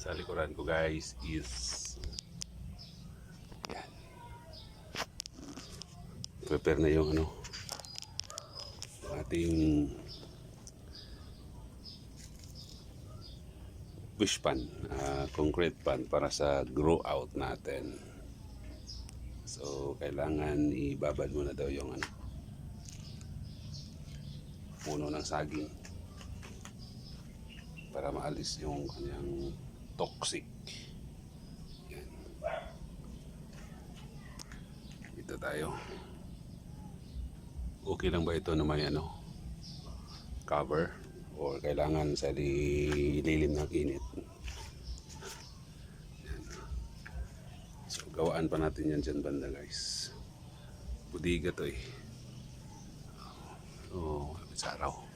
Sa likuran ko guys is yan. Prepare na yung ating bush pan, concrete pan para sa grow out natin. So kailangan ibabad muna daw yung puno ng saging para maalis yung kanyang toxic. Yan. Ito tayo. Okay lang ba ito na may cover or kailangan sa lilim ng init? Yan. So gawaan pa natin yan dyan banda guys. Budiga to eh. Oh, sa araw.